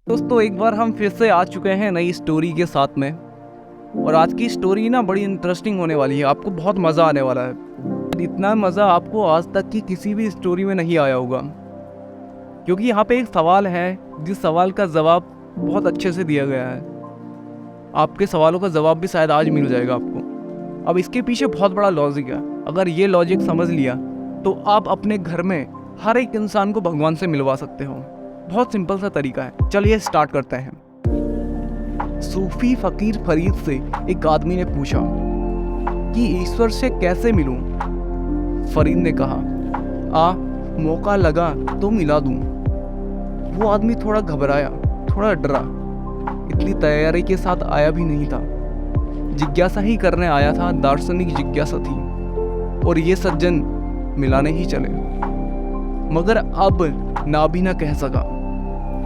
दोस्तों एक बार हम फिर से आ चुके हैं नई स्टोरी के साथ में। और आज की स्टोरी ना बड़ी इंटरेस्टिंग होने वाली है। आपको बहुत मज़ा आने वाला है। इतना मज़ा आपको आज तक की किसी भी स्टोरी में नहीं आया होगा, क्योंकि यहाँ पे एक सवाल है जिस सवाल का जवाब बहुत अच्छे से दिया गया है। आपके सवालों का जवाब भी शायद आज मिल जाएगा आपको। अब इसके पीछे बहुत बड़ा लॉजिक है। अगर ये लॉजिक समझ लिया तो आप अपने घर में हर एक इंसान को भगवान से मिलवा सकते हो। बहुत सिंपल सा तरीका है। चलिए स्टार्ट करते हैं। सूफी फकीर फरीद से एक आदमी ने पूछा कि ईश्वर से कैसे मिलूं? फरीद ने कहा, मौका लगा तो मिला दूं। वो आदमी थोड़ा घबराया, थोड़ा डरा। इतनी तैयारी के साथ आया भी नहीं था। जिज्ञासा ही करने आया था, दार्शनिक जिज्ञासा थी। और ये सज्जन मिलाने ही चले, मगर अब ना भी ना कह सका,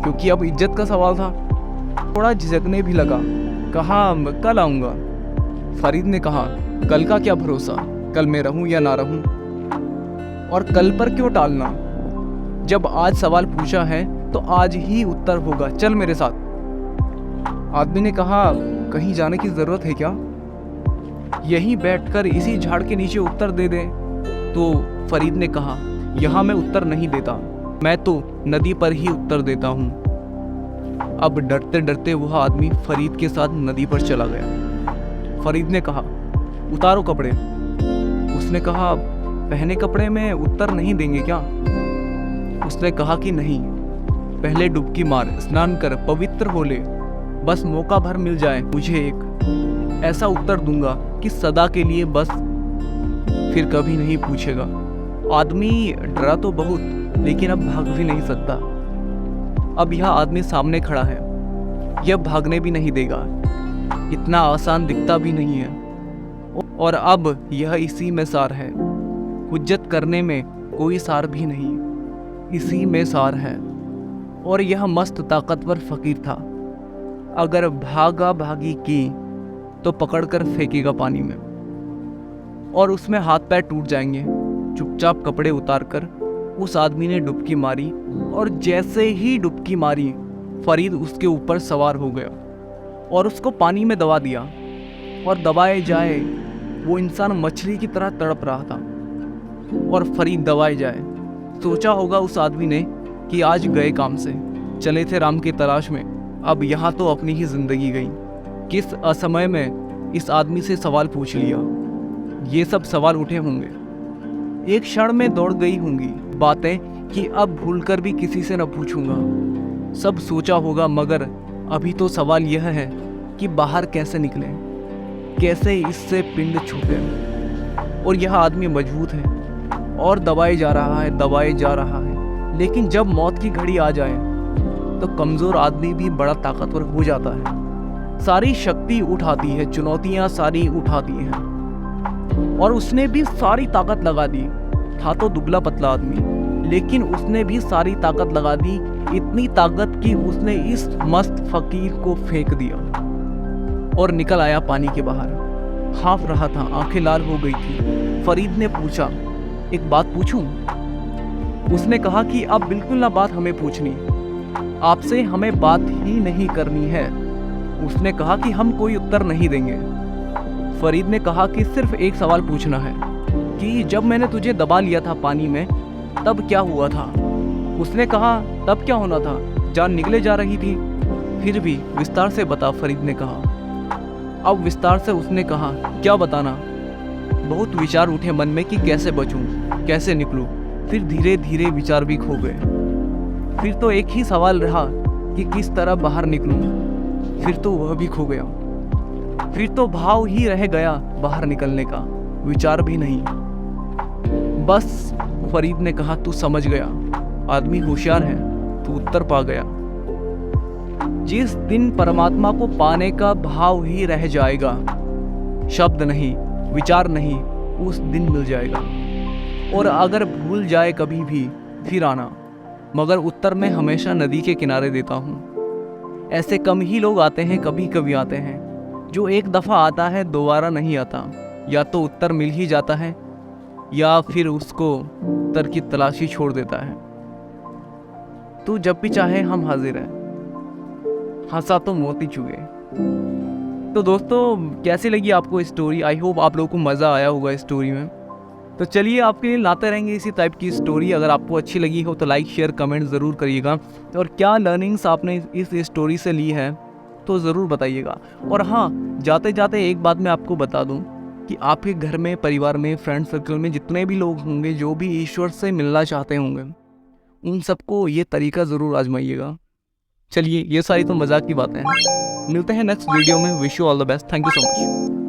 क्योंकि अब इज्जत का सवाल था। थोड़ा झिझकने भी लगा। कहा, कल आऊँगा। फरीद ने कहा, कल का क्या भरोसा, कल मैं रहूं या ना रहूं। और कल पर क्यों टालना? जब आज सवाल पूछा है तो आज ही उत्तर होगा, चल मेरे साथ। आदमी ने कहा, कहीं जाने की जरूरत है क्या? यहीं बैठकर इसी झाड़ के नीचे उत्तर दे दे। तो फरीद ने कहा, यहाँ मैं उत्तर नहीं देता, मैं तो नदी पर ही उत्तर देता हूँ। अब डरते डरते वह आदमी फरीद के साथ नदी पर चला गया। फरीद ने कहा, उतारो कपड़े। उसने कहा, पहने कपड़े में उत्तर नहीं देंगे क्या? उसने कहा कि नहीं, पहले डुबकी मार, स्नान कर, पवित्र हो ले। बस मौका भर मिल जाए मुझे एक, ऐसा उत्तर दूंगा कि सदा के लिए, बस फिर कभी नहीं पूछेगा। आदमी डरा तो बहुत, लेकिन अब भाग भी नहीं सकता। अब यह आदमी सामने खड़ा है, यह भागने भी नहीं देगा। इतना आसान दिखता भी नहीं है। और अब यह इसी में सार है। हुज्जत करने में कोई सार भी नहीं, इसी में सार है। और यह मस्त ताकतवर फकीर था। अगर भागा भागी की तो पकड़कर फेंकेगा पानी में, और उसमें हाथ पैर टूट जाएंगे। चुपचाप कपड़े उतारकर उस आदमी ने डुबकी मारी, और जैसे ही डुबकी मारी, फरीद उसके ऊपर सवार हो गया और उसको पानी में दबा दिया। और दबाए जाए, वो इंसान मछली की तरह तड़प रहा था, और फरीद दबाए जाए। सोचा होगा उस आदमी ने कि आज गए काम से, चले थे राम की तलाश में, अब यहाँ तो अपनी ही जिंदगी गई। किस असमय में इस आदमी से सवाल पूछ लिया। ये सब सवाल उठे होंगे, एक क्षण में दौड़ गई होंगी बातें कि अब भूलकर भी किसी से न पूछूंगा। सब सोचा होगा, मगर अभी तो सवाल यह है कि बाहर कैसे निकले, कैसे इससे पिंड छूटे। और यह आदमी मजबूत है और दबाए जा रहा है, दबाए जा रहा है। लेकिन जब मौत की घड़ी आ जाए तो कमजोर आदमी भी बड़ा ताकतवर हो जाता है। सारी शक्ति उठाती है, चुनौतियां सारी उठाती हैं। और उसने भी सारी ताकत लगा दी। था तो दुबला पतला आदमी, लेकिन उसने भी सारी ताकत लगा दी। इतनी ताकत कि उसने इस मस्त फकीर को फेंक दिया और निकल आया पानी के बाहर। हाफ रहा था, आंखें लाल हो गई थी। फरीद ने पूछा, एक बात पूछूं? उसने कहा कि अब बिल्कुल ना बात हमें पूछनी, आपसे हमें बात ही नहीं करनी है। उसने कहा कि हम कोई उत्तर नहीं देंगे। फरीद ने कहा कि सिर्फ एक सवाल पूछना है कि जब मैंने तुझे दबा लिया था पानी में, तब क्या हुआ था? उसने कहा, तब क्या होना था, जान निकले जा रही थी। फिर भी विस्तार से बता, फरीद ने कहा। अब विस्तार से उसने कहा, क्या बताना? बहुत विचार उठे मन में कि कैसे बचूं, कैसे निकलूं। फिर धीरे धीरे विचार भी खो गए। फिर तो एक ही सवाल रहा कि किस तरह बाहर निकलूं। फिर तो वह भी खो गया। फिर तो भाव ही रह गया बाहर निकलने का, विचार भी नहीं। बस फरीद ने कहा, तू समझ गया, आदमी होशियार है, तू उत्तर पा गया। जिस दिन परमात्मा को पाने का भाव ही रह जाएगा, शब्द नहीं, विचार नहीं, उस दिन मिल जाएगा। और अगर भूल जाए कभी भी, फिर आना, मगर उत्तर मैं हमेशा नदी के किनारे देता हूँ। ऐसे कम ही लोग आते हैं, कभी कभी आते हैं। जो एक दफ़ा आता है दोबारा नहीं आता। या तो उत्तर मिल ही जाता है, या फिर उसको उत्तर की तलाशी छोड़ देता है। तू जब भी चाहे हम हाजिर हैं। हंसा तो मोती चुगे। तो दोस्तों कैसी लगी आपको स्टोरी? आई होप आप लोगों को मज़ा आया होगा स्टोरी में। तो चलिए आपके लिए लाते रहेंगे इसी टाइप की स्टोरी। अगर आपको अच्छी लगी हो तो लाइक शेयर कमेंट ज़रूर करिएगा, और क्या लर्निंग्स आपने इस स्टोरी से ली है तो ज़रूर बताइएगा। और हाँ, जाते जाते एक बात मैं आपको बता दूं कि आपके घर में, परिवार में, फ्रेंड सर्कल में जितने भी लोग होंगे जो भी ईश्वर से मिलना चाहते होंगे, उन सबको ये तरीका ज़रूर आजमाइएगा। चलिए ये सारी तो मजाक की बातें हैं। मिलते हैं नेक्स्ट वीडियो में। Wish you all the best. Thank you so much.